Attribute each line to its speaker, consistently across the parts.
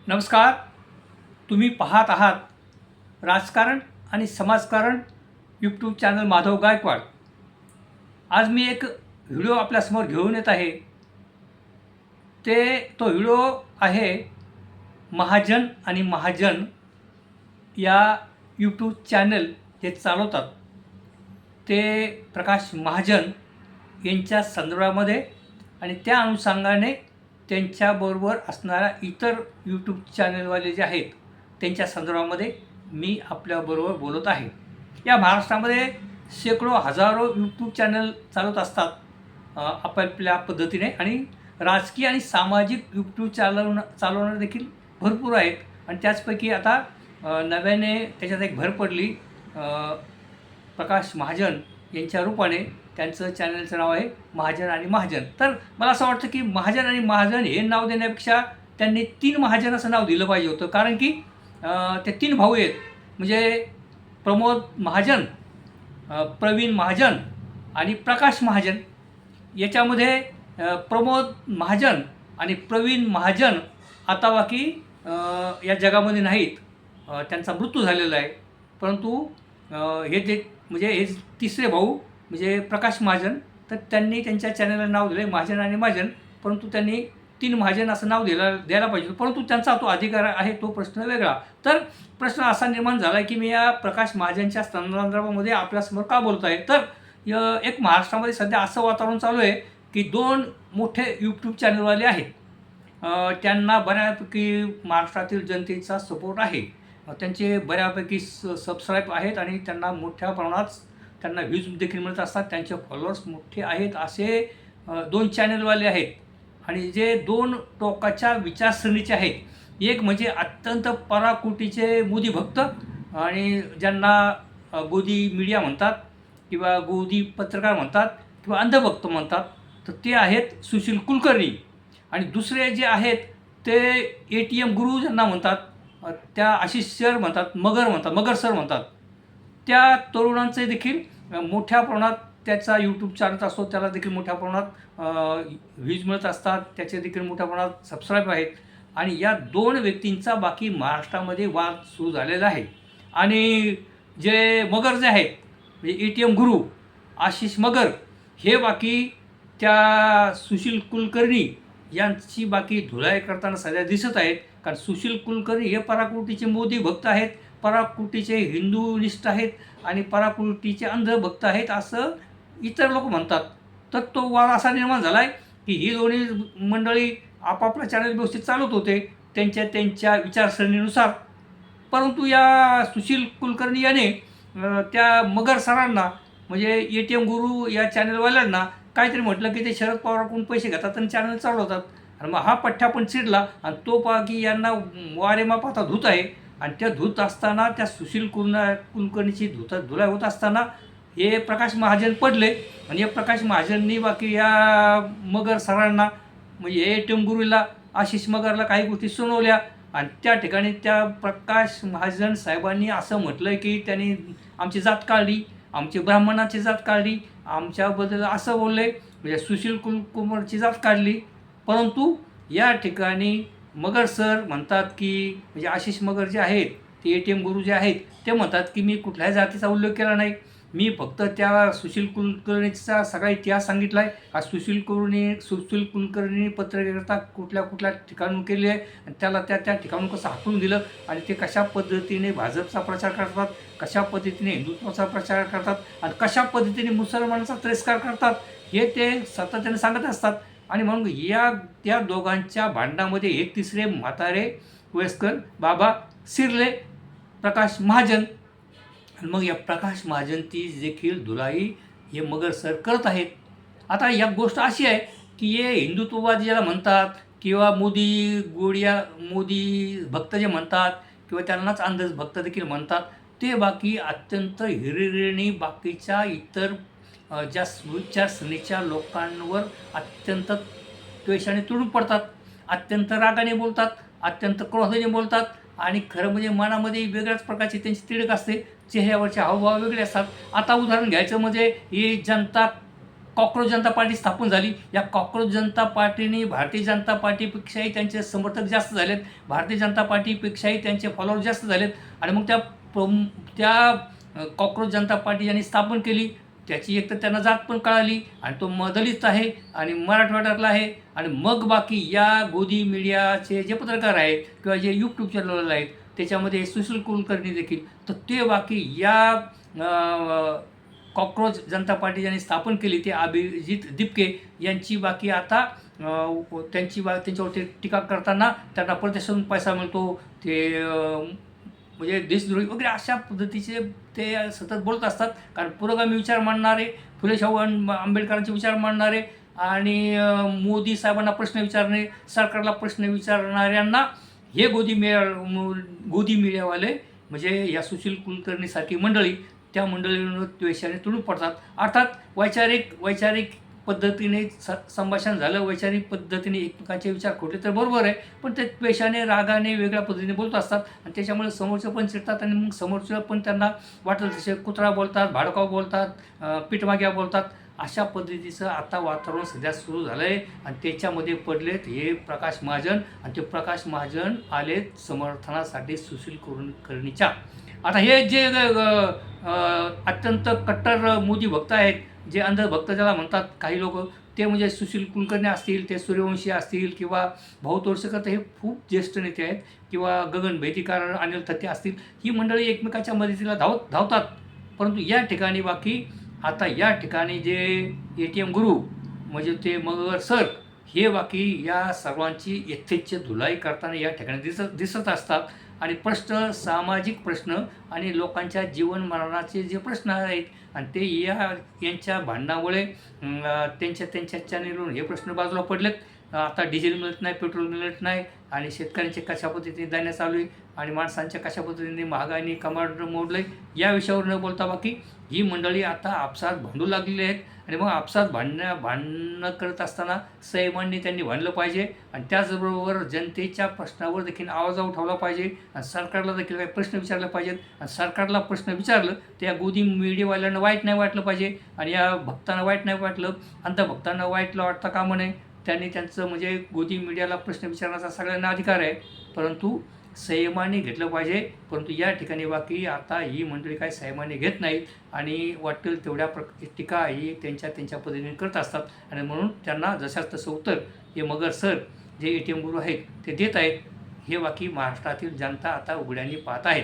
Speaker 1: नमस्कार. तुम्ही पाहत आहात राजकारण आणि समाजकारण यूट्यूब चॅनल माधव गायकवाड. आज मी एक व्हिडिओ आपल्यासमोर घेऊन येत आहे. तो व्हिडिओ आहे महाजन आणि महाजन या यूट्यूब चॅनल जे चालवतात ते प्रकाश महाजन यांच्या संदर्भामध्ये आणि त्या अनुषंगाने त्यांच्याबरोबर असणाऱ्या इतर यूट्यूब चॅनलवाले जे आहेत त्यांच्या संदर्भामध्ये मी आपल्याबरोबर बोलत आहे. या महाराष्ट्रामध्ये शेकडो हजारो यूट्यूब चॅनल चालत असतात आपापल्या पद्धतीने, आणि राजकीय आणि सामाजिक यूट्यूब चालवणारे देखील भरपूर आहेत. आणि त्याचपैकी आता नव्याने त्याच्यात एक भर पडली. प्रकाश महाजन यांच्या रूपाने त्यांचं चॅनलचं नाव आहे महाजन आणि महाजन. तर मला असं वाटतं की महाजन आणि महाजन हे नाव देण्यापेक्षा त्यांनी 3 महाजन असं नाव दिलं पाहिजे होतं. कारण की ते 3 भाऊ आहेत, म्हणजे प्रमोद महाजन, प्रवीण महाजन आणि प्रकाश महाजन. याच्यामध्ये प्रमोद महाजन आणि प्रवीण महाजन आता बाकी या जगामध्ये नाहीत. त्यांचा मृत्यू झालेला आहे. परंतु हे तिसरे भाऊ म्हणजे प्रकाश महाजन, तर त्यांनी त्यांच्या चॅनलला नाव दिलं आहे महाजन आणि महाजन. परंतु त्यांनी 3 महाजन असं नाव द्यायला पाहिजे. परंतु त्यांचा तो अधिकार आहे, तो प्रश्न वेगळा. तर प्रश्न असा निर्माण झाला की मी या प्रकाश महाजनच्या संदर्भामध्ये आपल्यासमोर का बोलतो आहे. तर एक महाराष्ट्रामध्ये सध्या असं वातावरण चालू आहे की 2 मोठे यूट्यूब चॅनलवाले आहेत. त्यांना बऱ्यापैकी महाराष्ट्रातील जनतेचा सपोर्ट आहे. त्यांचे बऱ्यापैकी सबस्क्राईब आहेत आणि त्यांना मोठ्या प्रमाणात त्यांना व्ह्यूज देखील मिळत असतात. त्यांचे फॉलोअर्स मोठे आहेत. असे 2 चॅनलवाले आहेत. आणि जे 2 टोकाच्या विचारसरणीचे आहेत. एक म्हणजे अत्यंत पराकोटीचे मोदी भक्त, आणि ज्यांना गोदी मीडिया म्हणतात किंवा गोदी पत्रकार म्हणतात किंवा अंधभक्त म्हणतात, तर ते आहेत सुशील कुलकर्णी. आणि दुसरे जे आहेत ते ATM गुरु ज्यांना म्हणतात, त्या आशिष सर म्हणतात, मगर सर म्हणतात. त्या तरुणांचे देखील मोठ्या प्रमाणात त्याचा यूट्यूब चॅनल असतो, त्याला देखील मोठ्या प्रमाणात व्ह्यूज मिळत असतात. त्याचे देखील मोठ्या प्रमाणात सबस्क्राईब आहेत. आणि या 2 व्यक्तींचा बाकी महाराष्ट्रामध्ये वाद सुरू झालेला आहे. आणि जे मगर जे आहेत म्हणजे ATM गुरु आशिष मगर, हे बाकी त्या सुशील कुलकर्णी यांची बाकी धुलाई करताना सध्या दिसत आहेत. कारण सुशील कुलकर्णी हे पराकोटीचे मोदी भक्त आहेत, पराकोटीचे हिंदूनिष्ठ आहेत आणि पराकोटीचे अंधभक्त आहेत असं इतर लोक म्हणतात. तर तो वाद असा निर्माण झाला आहे की ही दोन्ही मंडळी आपापला चॅनल व्यवस्थित चालवत होते त्यांच्या विचारसरणीनुसार. परंतु या सुशील कुलकर्णी याने त्या मगर सरांना म्हणजे ATM गुरु या चॅनलवाल्यांना काहीतरी म्हटलं की ते शरद पवारकडून पैसे घेतात आणि चॅनल चालवतात. आणि मग हा पठ्ठा पण चिडला आणि तो की यांना वारेमापाता धूत आहे. आणि त्या धूत असताना त्या सुशील कुलकर्णीची धुलाई होत असताना हे प्रकाश महाजन पडले. आणि या प्रकाश महाजननी बाकी या मगर सरांना म्हणजे ATM गुरुला आशिष मगरला काही गोष्टी सुनावल्या. आणि त्या ठिकाणी त्या प्रकाश महाजन साहेबांनी असं म्हटलं की त्यांनी आमची जात काढली, आमची ब्राह्मणाची जात काढली, आमच्याबद्दल असं बोलले, म्हणजे सुशील कुमारची जात काढली. परंतु या ठिकाणी मगर सर म्हणतात की म्हणजे आशिष मगर जे आहेत ते ATM गुरु जे आहेत ते म्हणतात की मी कुठल्याही जातीचा उल्लेख केला नाही. मी फक्त त्या सुशील कुलकर्णीचा सगळा इतिहास सांगितला आहे. हा सुशील कुलकर्णी पत्रकारिता कुठल्या ठिकाणून केली आहे आणि त्याला त्या ठिकाणून कसं हाकलून दिलं आणि ते कशा पद्धतीने भाजपचा प्रचार करतात, कशा पद्धतीने हिंदुत्वाचा प्रचार करतात आणि कशा पद्धतीने मुसलमानांचा तिरस्कार करतात हे ते सातत्याने सांगत असतात. आणि म्हणून त्या दोघांच्या भांडणामध्ये एक तिसरे म्हातारे वयस्कर बाबा शिरले, प्रकाश महाजन. आणि मग या प्रकाश महाजनची देखील धुलाई हे मगर सर करत आहेत. आता या गोष्ट अशी आहे की हे हिंदुत्ववादी ज्याला म्हणतात किंवा मोदी भक्त जे म्हणतात किंवा त्यांनाच अंधभक्त देखील म्हणतात, ते बाकी अत्यंत हिरिरीने बाकीच्या इतर ज्या विचारसरणीच्या लोकांवर अत्यंत द्वेषाने तुडून पडतात, अत्यंत रागाने बोलतात, अत्यंत क्रोधाने बोलतात. आणि खरं म्हणजे मनामध्ये वेगळ्याच प्रकारची त्यांची तिडक असते, चेहऱ्यावरचे हावभाव वेगळे असतात. आता उदाहरण घ्यायचं म्हणजे ही जनता कॉक्रोच जनता पार्टी स्थापन झाली. या कॉक्रोच जनता पार्टीने भारतीय जनता पार्टीपेक्षाही त्यांचे समर्थक जास्त झालेत, भारतीय जनता पार्टीपेक्षाही त्यांचे फॉलोअर जास्त झालेत. आणि मग त्या कॉक्रोच जनता पार्टी ज्यांनी स्थापन केली त्याची एक तर त्यांना जात पण कळाली आणि तो दलित आहे आणि मराठवाड्यातला आहे. आणि मग बाकी या गोदी मीडियाचे जे पत्रकार आहेत किंवा जे यूट्यूब चॅनल आहेत त्याच्यामध्ये सुशील कुलकर्णी देखील, तर ते बाकी या कॉक्रोच जनता पार्टी ज्यांनी स्थापन केली ते अभिजित दिपके यांची बाकी आता त्यांच्यावरती टीका करताना त्यांना परदेशातून पैसा मिळतो, ते म्हणजे देशद्रोही वगैरे अशा पद्धतीचे ते सतत बोलत असतात. कारण पुरोगामी विचार मांडणारे, फुले शाहू आंबेडकरांचे विचार मांडणारे आणि मोदी साहेबांना प्रश्न विचारणे, सरकारला प्रश्न विचारणाऱ्यांना हे गोदी मीडियावाले म्हणजे या सुशील कुलकर्णीसारखी मंडळी त्या मंडळींवर द्वेषाने तुडून पडतात. अर्थात वैचारिक पद्धतीने संभाषण झालं, वैचारिक पद्धतीने एकमेकांचे विचार खोटले तर बरोबर आहे, पण ते द्वेषाने रागाने वेगळ्या पद्धतीने बोलत असतात आणि त्याच्यामुळे समोरचे पण चिडतात आणि मग समोरचे पण त्यांना वाटलं तसे कुत्रा बोलतात, भाडकाव बोलतात, पीठमाग्या बोलतात. अशा पद्धतीचं आता वातावरण सध्या सुरू झालं आहे आणि त्याच्यामध्ये पडलेत हे प्रकाश महाजन आणि ते प्रकाश महाजन आलेत समर्थनासाठी सुशील कुलकर्णीच्या. आता हे जे अत्यंत कट्टर मोदी भक्त आहेत, जे अंधभक्त ज्याला म्हणतात काही लोक, ते म्हणजे सुशील कुलकर्णी असतील, ते सूर्यवंशी असतील किंवा भाऊ तोरसेकर, तर हे खूप ज्येष्ठ नेते आहेत, किंवा गगन बेदीकार, अनिल थत्ते असतील, ही मंडळी एकमेकाच्या मदतीला धावतात. परंतु या ठिकाणी या ठिकाणी जे ATM गुरु म्हणजे ते मगर सर हे या सर्वांची यथेच्छ धुलाई करताना या ठिकाणी दिसत असतात. आणि सामाजिक प्रश्न आणि लोकांच्या जीवन मरणाचे जे प्रश्न आहेत आणि ते यांच्या भांडणामुळे त्यांच्या चॅनेलवरून हे प्रश्न बाजूला पडलेत. आता डिझेल मिळत नाही, पेट्रोल मिळत नाही आणि शेतकऱ्यांचे कशा पद्धतीने दाण्या चालू आहे आणि माणसांच्या कशा पद्धतीने महागाईने कमाड मोडलं आहे, या विषयावर न बोलता बाकी ही मंडळी आता आपसात भांडू लागलेली आहेत. आणि मग आपसात भांडणं करत असताना संयमाने त्यांनी भांडलं पाहिजे आणि त्याचबरोबर जनतेच्या प्रश्नावर देखील आवाज उठवला पाहिजे आणि सरकारला देखील काही प्रश्न विचारले पाहिजेत. आणि सरकारला प्रश्न विचारलं तर या गोदी मीडियावाल्यांना वाईट नाही वाटलं पाहिजे आणि या भक्तांना वाईट नाही वाटलं, अंधभक्तांना वाईटलं वाटतं कामा नये. त्यांनी त्यांचं म्हणजे गोदी मीडियाला प्रश्न विचारण्याचा सगळ्यांना अधिकार आहे, परंतु संयमाने घेतलं पाहिजे. परंतु या ठिकाणी बाकी आता ही मंडळी काही संयमाने घेत नाहीत आणि वाटेल तेवढ्या टीका ही त्यांच्या पद्धतीने करत असतात. आणि म्हणून त्यांना जशाच तसं उत्तर हे मगर सर जे ATM गुरु आहेत ते देत आहेत. हे महाराष्ट्रातील जनता आता उघड्याने पाहत आहे.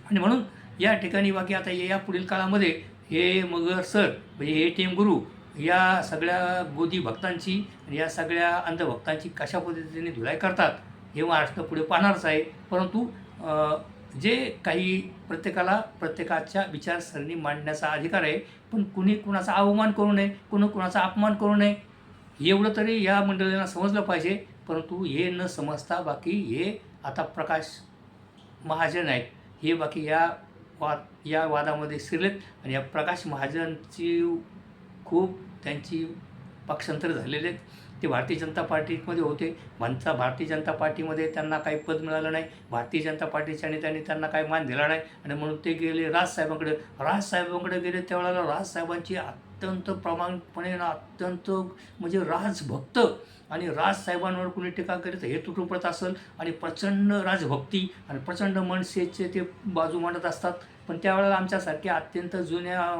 Speaker 1: आणि म्हणून या ठिकाणी आता या पुढील काळामध्ये हे मगर सर म्हणजे ATM गुरु या सगळ्या गोदी भक्तांची आणि या सगळ्या अंधभक्तांची कशा पद्धतीने धुलाई करतात हे महाराष्ट्र पुढे पाहणारच आहे. परंतु जे काही प्रत्येकाच्या विचारसरणी मांडण्याचा अधिकार आहे, पण कुणी कुणाचा अवमान करू नये, कुणाचा अपमान करू नये, एवढं तरी या मंडळींना समजलं पाहिजे. परंतु हे न समजता बाकी हे आता प्रकाश महाजन आहेत, हे या वादामध्ये शिरलेत. आणि या प्रकाश महाजनची खूप त्यांची पक्षांतर झालेले आहेत. ते भारतीय जनता पार्टीमध्ये होते, भारतीय जनता पार्टीमध्ये त्यांना काही पद मिळालं नाही, भारतीय जनता पार्टीच्या नेत्यांनी त्यांना काही मान दिला नाही आणि म्हणून ते गेले राजसाहेबांकडे गेले. त्यावेळेला राजसाहेबांची अत्यंत प्रामाणिकपणे अत्यंत म्हणजे राजभक्त आणि राजसाहेबांवर कुणी टीका केली तर हे तुटून पडत असेल आणि प्रचंड राजभक्ती आणि प्रचंड मनसेचे ते बाजू मांडत असतात. पण त्यावेळेला आमच्यासारख्या अत्यंत जुन्या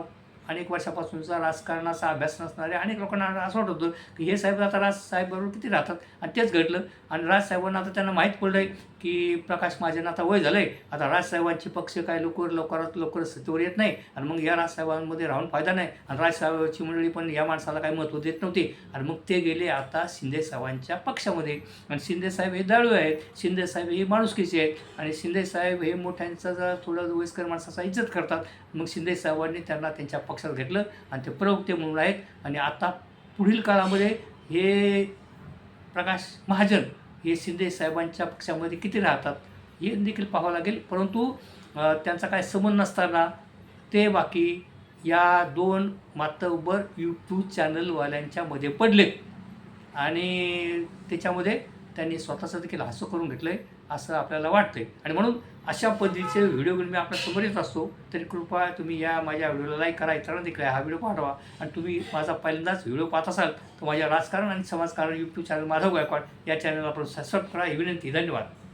Speaker 1: अनेक वर्षापासूनचा राजकारणाचा अभ्यास नसणारे अनेक लोकांना असं वाटत होतं की हे साहेब आता राजसाहेबबरोबर किती राहतात. आणि तेच घडलं. आणि राजसाहेबांना आता त्यांना माहीत पडलं आहे की प्रकाश महाजन आता वय झालं आहे, आता राजसाहेबांची पक्ष काय लवकर सत्तेवर येत नाही आणि मग या राजसाहेबांमध्ये राहून फायदा नाही. आणि राजसाहेबांची मंडळी पण या माणसाला काही महत्त्व देत नव्हते आणि मग ते गेले आता शिंदेसाहेबांच्या पक्षामध्ये. आणि शिंदेसाहेब हे दाळू आहेत, शिंदेसाहेब हे माणुसकीचे आहेत आणि शिंदेसाहेब हे मोठ्यांचा जरा थोडं वयस्कर माणसाचा इज्जत करतात. मग शिंदेसाहेबांनी त्यांना त्यांच्या पक्षात घेतलं आणि ते प्रवक्ते म्हणून आहेत. आणि आता पुढील काळामध्ये हे प्रकाश महाजन हे शिंदेसाहेबांच्या पक्षामध्ये किती राहतात हे देखील पाहावं लागेल. परंतु त्यांचा काय संबंध नसताना ते बाकी या दोन मातब्बर यूट्यूब चॅनलवाल्यांच्या मध्ये पडलेत आणि त्याच्यामध्ये त्यांनी स्वतःचं देखील हसं करून घेतलं आहे असं आपल्याला वाटतं आहे. आणि म्हणून अशा पद्धतीचे व्हिडिओ घेऊन मी आपल्यासमोर येत असतो. तरी कृपया तुम्ही या माझ्या व्हिडिओला लाईक करा, इतरांना देखील हा व्हिडिओ पाठवा. आणि तुम्ही माझा पहिल्यांदाच व्हिडिओ पाहत असाल तर माझ्या राजकारण आणि समाजकारण यूट्यूब चॅनल माधव गायकवाड या चॅनलला आपण सबस्क्राईब करा ही विनंती. धन्यवाद.